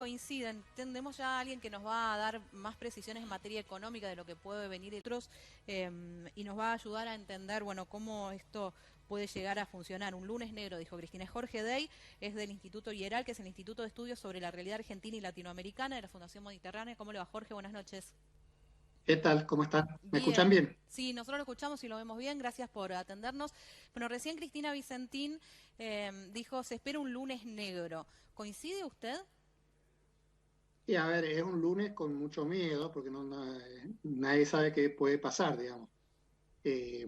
coinciden. Tendemos ya a alguien que nos va a dar más precisiones en materia económica de lo que puede venir de otros y nos va a ayudar a entender, bueno, cómo esto puede llegar a funcionar. Un lunes negro, dijo Cristina. Jorge Dey es del Instituto IERAL, que es el Instituto de Estudios sobre la Realidad Argentina y Latinoamericana de la Fundación Mediterránea. ¿Cómo le va, Jorge? Buenas noches. ¿Qué tal? ¿Cómo están? ¿Me escuchan Bien, bien? sí, nosotros lo escuchamos y lo vemos bien, gracias por atendernos. Bueno, recién Cristina Vicentín dijo, se espera un lunes negro. ¿Coincide usted? Y a ver, es un lunes con mucho miedo porque nadie sabe qué puede pasar, digamos. Eh,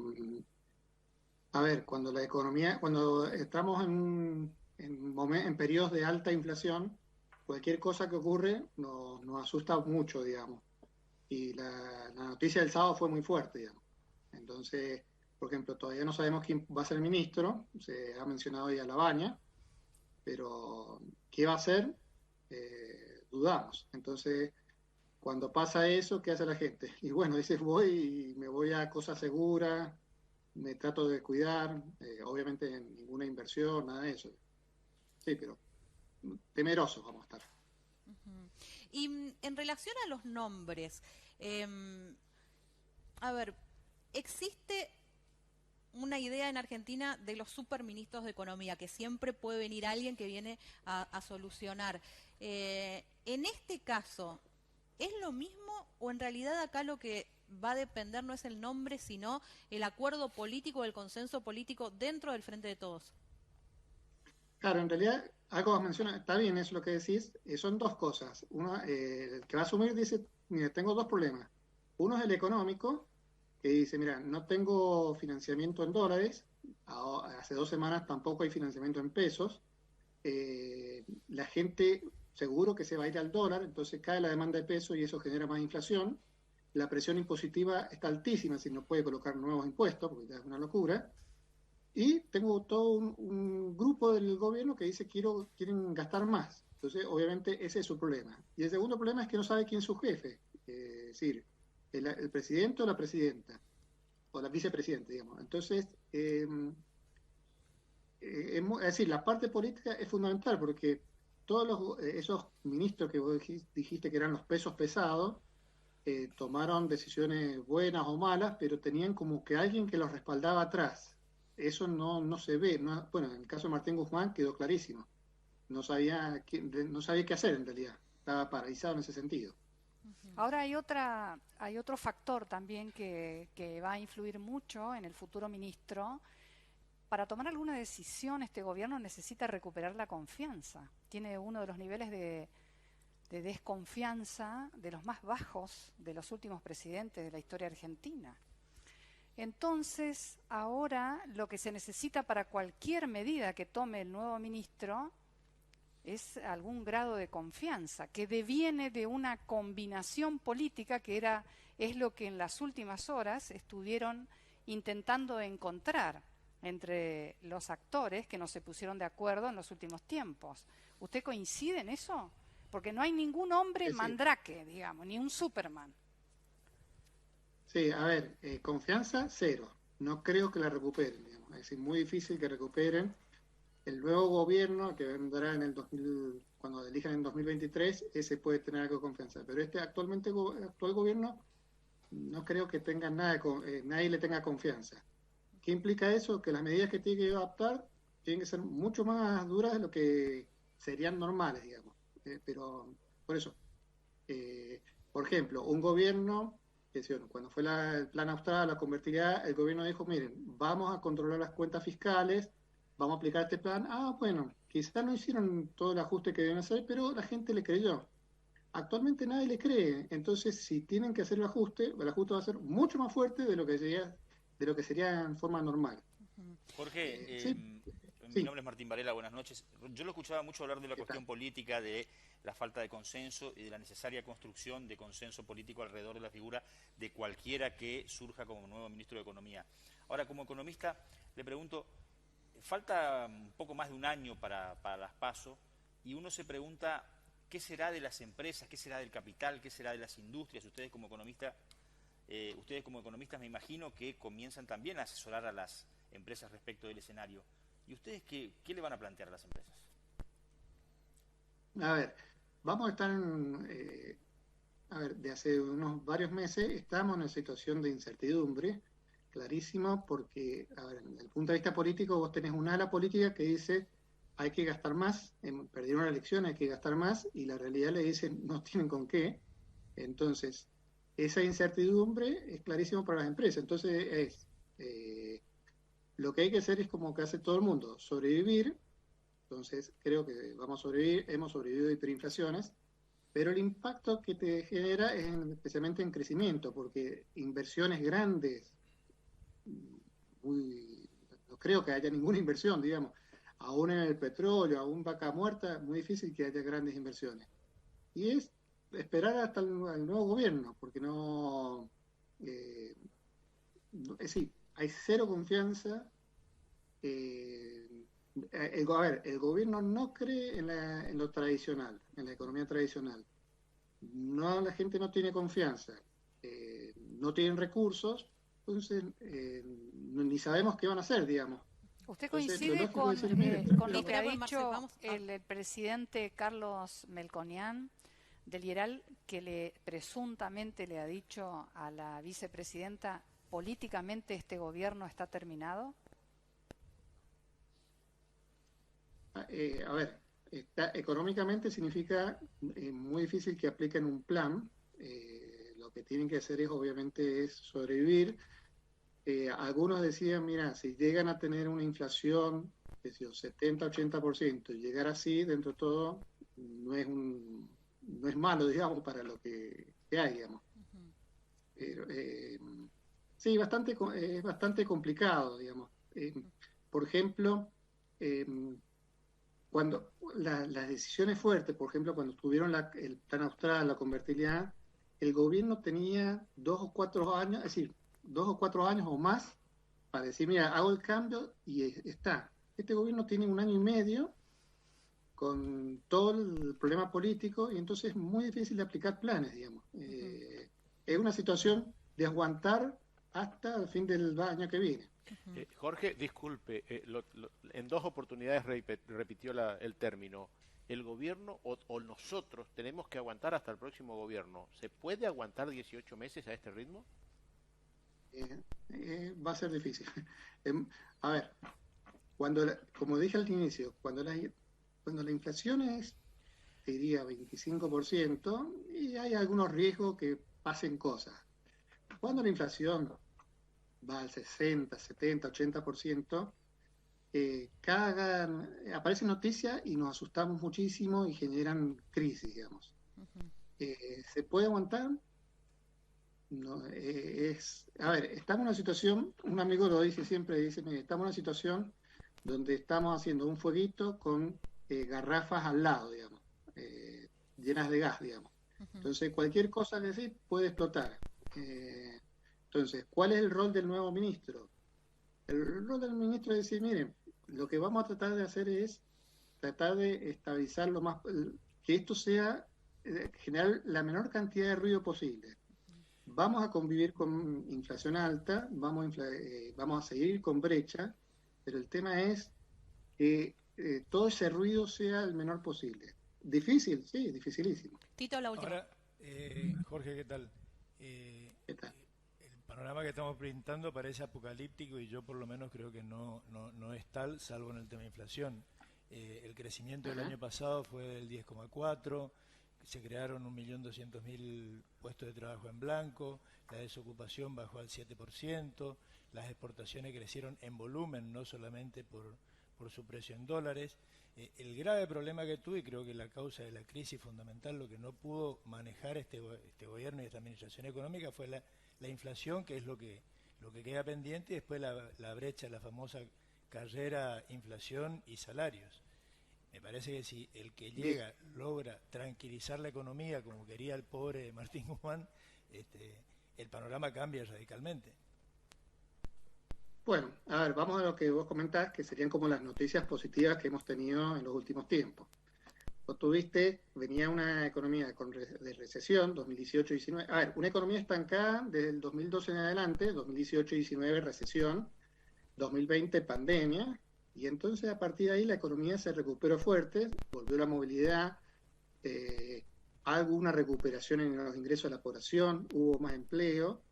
a ver, cuando la economía, cuando estamos en periodos de alta inflación, cualquier cosa que ocurre nos asusta mucho, digamos. Y la noticia del sábado fue muy fuerte, digamos. Entonces, por ejemplo, todavía no sabemos quién va a ser el ministro, se ha mencionado ya Lavagna, pero ¿qué va a hacer? Dudamos. Entonces, cuando pasa eso, ¿qué hace la gente? Y bueno, dices, voy y me voy a cosas seguras, me trato de cuidar, obviamente ninguna inversión, nada de eso. Sí, pero temerosos vamos a estar. Y en relación a los nombres, em, a ver, existe una idea en Argentina de los superministros de Economía, que siempre puede venir alguien que viene a solucionar. En este caso, ¿es lo mismo o en realidad acá lo que va a depender no es el nombre, sino el acuerdo político, el consenso político dentro del Frente de Todos? Claro, en realidad, algo menciona, está bien, es lo que decís, son dos cosas. Uno, el que va a asumir dice, mira, tengo dos problemas. Uno es el económico, que dice, mira, no tengo financiamiento en dólares, hace 2 semanas tampoco hay financiamiento en pesos, la gente seguro que se va a ir al dólar, entonces cae la demanda de peso y eso genera más inflación, la presión impositiva está altísima si no puede colocar nuevos impuestos, porque ya es una locura, y tengo todo un grupo del gobierno que dice quieren gastar más. Entonces, obviamente, ese es su problema. Y el segundo problema es que no sabe quién es su jefe, es decir, el presidente o la presidenta, o la vicepresidenta, digamos. Entonces, es decir, la parte política es fundamental porque todos esos ministros que vos dijiste que eran los pesos pesados, tomaron decisiones buenas o malas, pero tenían como que alguien que los respaldaba atrás. Eso no se ve. Bueno, en el caso de Martín Guzmán quedó clarísimo. No sabía qué hacer en realidad. Estaba paralizado en ese sentido. Ahora hay otro factor también que va a influir mucho en el futuro ministro. Para tomar alguna decisión, este gobierno necesita recuperar la confianza. Tiene uno de los niveles de desconfianza de los más bajos de los últimos presidentes de la historia argentina. Entonces, ahora lo que se necesita para cualquier medida que tome el nuevo ministro es algún grado de confianza, que deviene de una combinación política es lo que en las últimas horas estuvieron intentando encontrar entre los actores que no se pusieron de acuerdo en los últimos tiempos. ¿Usted coincide en eso? Porque no hay ningún hombre Sí, mandrake, digamos, ni un Superman. sí, a ver, confianza cero. No creo que la recuperen, digamos. Es decir, muy difícil que recuperen. El nuevo gobierno que vendrá en el 2000, cuando elijan en 2023, ese puede tener algo de confianza. Pero este actual gobierno no creo que tenga nadie le tenga confianza. ¿Qué implica eso? Que las medidas que tiene que adoptar tienen que ser mucho más duras de lo que serían normales, digamos. Pero por eso, eh, por ejemplo, un gobierno, cuando fue el plan austral, la convertibilidad, el gobierno dijo, miren, vamos a controlar las cuentas fiscales, vamos a aplicar este plan. Ah, bueno, quizás no hicieron todo el ajuste que deben hacer, pero la gente le creyó. Actualmente nadie le cree, entonces si tienen que hacer el ajuste va a ser mucho más fuerte de lo que sería en forma normal. Jorge, Sí, mi sí, nombre es Martín Varela, buenas noches. Yo lo escuchaba mucho hablar de la ¿qué tal? cuestión política, de la falta de consenso y de la necesaria construcción de consenso político alrededor de la figura de cualquiera que surja como nuevo ministro de Economía. Ahora, como economista, le pregunto, falta un poco más de un año para las PASO y uno se pregunta qué será de las empresas, qué será del capital, qué será de las industrias. Ustedes como economistas me imagino que comienzan también a asesorar a las empresas respecto del escenario. ¿Y ustedes qué le van a plantear a las empresas? A ver. vamos a estar a ver, de hace unos varios meses estamos en una situación de incertidumbre, clarísimo, porque, a ver, desde el punto de vista político, vos tenés un ala política que dice hay que gastar más, perdieron la elección, hay que gastar más, y la realidad le dice no tienen con qué. Entonces, esa incertidumbre es clarísimo para las empresas. Entonces, lo que hay que hacer es como que hace todo el mundo, sobrevivir. Entonces, creo que vamos a sobrevivir, hemos sobrevivido a hiperinflaciones, pero el impacto que te genera es especialmente en crecimiento, porque inversiones grandes, no creo que haya ninguna inversión, digamos, aún en el petróleo, aún vaca muerta, muy difícil que haya grandes inversiones. Y es esperar hasta el nuevo gobierno, porque es decir, hay cero confianza. A ver, el gobierno no cree en lo tradicional, en la economía tradicional. No, la gente no tiene confianza, no tienen recursos, entonces ni sabemos qué van a hacer, digamos. ¿Usted Entonces, coincide con lo que ha Marcel, dicho vamos el presidente Carlos Melconian del IERAL, que presuntamente le ha dicho a la vicepresidenta, políticamente este gobierno está terminado? A ver, económicamente significa muy difícil que apliquen un plan. Lo que tienen que hacer es, obviamente, es sobrevivir. Algunos decían, mira, si llegan a tener una inflación de 70-80% y llegar así, dentro de todo, no es malo, digamos, para lo que hay, digamos. Pero, sí, es bastante complicado, digamos. Por ejemplo, cuando las decisiones fuertes, por ejemplo, cuando tuvieron el plan austral, la convertibilidad, el gobierno tenía 2 o 4 años, es decir, 2 o 4 años o más para decir, mira, hago el cambio y está. Este gobierno tiene 1 año y medio con todo el problema político y entonces es muy difícil de aplicar planes, digamos. Es una situación de aguantar hasta el fin del año que viene. Jorge, disculpe, en 2 oportunidades repitió el término. ¿El gobierno o nosotros tenemos que aguantar hasta el próximo gobierno? ¿Se puede aguantar 18 meses a este ritmo? Va a ser difícil. A ver, como dije al inicio, cuando la inflación es, te diría, 25%, y hay algunos riesgos que pasen cosas. Cuando la inflación va al 60, 70, 80%, aparecen noticias y nos asustamos muchísimo y generan crisis, digamos. ¿Se puede aguantar? No, a ver, estamos en una situación, un amigo lo dice siempre, dice, estamos en una situación donde estamos haciendo un fueguito con garrafas al lado, digamos, llenas de gas, digamos. Entonces, cualquier cosa que decir puede explotar. Entonces, ¿cuál es el rol del nuevo ministro? El rol del ministro es decir, miren, lo que vamos a tratar de hacer es tratar de estabilizar que esto sea, generar la menor cantidad de ruido posible. Vamos a convivir con inflación alta, vamos a seguir con brecha, pero el tema es que todo ese ruido sea el menor posible. Difícil, sí, dificilísimo. Tito, la última. Ahora, Jorge, ¿qué tal? ¿Qué tal? El panorama que estamos pintando parece apocalíptico y yo por lo menos creo que no es tal, salvo en el tema de inflación. El crecimiento del año pasado fue del 10,4%, se crearon 1.200.000 puestos de trabajo en blanco, la desocupación bajó al 7%, las exportaciones crecieron en volumen, no solamente por su precio en dólares. El grave problema que tuve, y creo que la causa de la crisis fundamental, lo que no pudo manejar este gobierno y esta administración económica fue la inflación, que es lo que queda pendiente, y después la brecha, la famosa carrera inflación y salarios. Me parece que si el que llega logra tranquilizar la economía como quería el pobre Martín Guzmán, el panorama cambia radicalmente. Bueno, a ver, vamos a lo que vos comentás, que serían como las noticias positivas que hemos tenido en los últimos tiempos. Vos venía una economía de recesión, 2018-19, a ver, una economía estancada desde el 2012 en adelante, 2018-19 recesión, 2020 pandemia, y entonces a partir de ahí la economía se recuperó fuerte, volvió la movilidad, alguna recuperación en los ingresos de la población, hubo más empleo.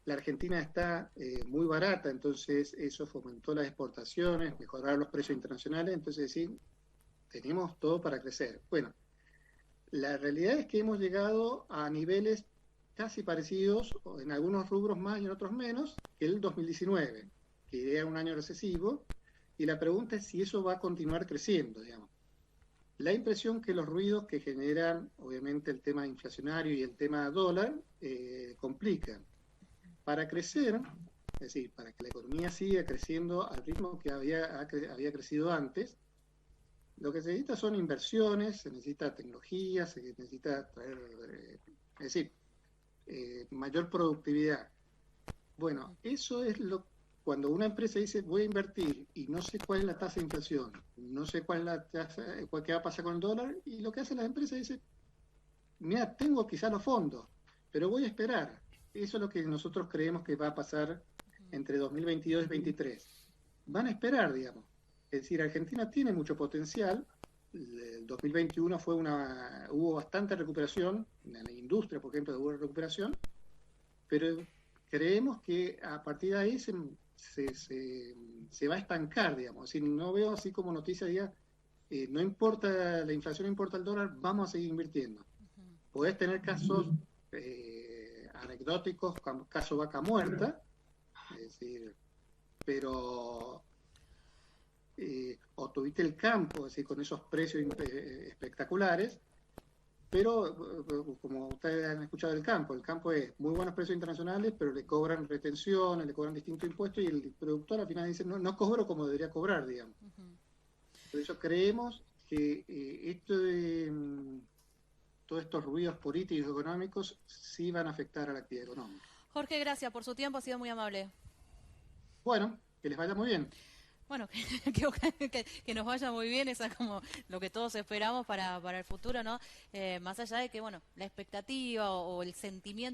La Argentina está muy barata, entonces eso fomentó las exportaciones, mejoraron los precios internacionales, entonces sí, tenemos todo para crecer. Bueno, la realidad es que hemos llegado a niveles casi parecidos, en algunos rubros más y en otros menos, que el 2019, que era un año recesivo, y la pregunta es si eso va a continuar creciendo, digamos. La impresión que los ruidos que generan, obviamente, el tema inflacionario y el tema dólar, complican. Para crecer, es decir, para que la economía siga creciendo al ritmo que había crecido antes, lo que se necesita son inversiones, se necesita tecnología, se necesita traer, es decir, mayor productividad. Bueno, eso es cuando una empresa dice voy a invertir y no sé cuál es la tasa de inflación, no sé cuál es la tasa, qué va a pasar con el dólar, y lo que hace la empresa dice, mira, tengo quizá los fondos, pero voy a esperar. Eso es lo que nosotros creemos que va a pasar entre 2022 y 2023. Van a esperar, digamos. Es decir, Argentina tiene mucho potencial. El 2021 hubo bastante recuperación, en la industria, por ejemplo, hubo recuperación, pero creemos que a partir de ahí se va a estancar, digamos. Es decir, no veo así como noticia, diga, no importa la inflación, no importa el dólar, vamos a seguir invirtiendo. Podés tener casos anecdóticos, caso vaca muerta, es decir, pero o tuviste el campo, es decir, con esos precios espectaculares, pero como ustedes han escuchado el campo es muy buenos precios internacionales, pero le cobran retenciones, le cobran distintos impuestos, y el productor al final dice, no cobro como debería cobrar, digamos. Por eso creemos que todos estos ruidos políticos y económicos sí van a afectar a la actividad económica. Jorge, gracias por su tiempo, ha sido muy amable. Bueno, que les vaya muy bien. Bueno, que nos vaya muy bien, esa es como lo que todos esperamos para el futuro, ¿no? Más allá de que, bueno, la expectativa o el sentimiento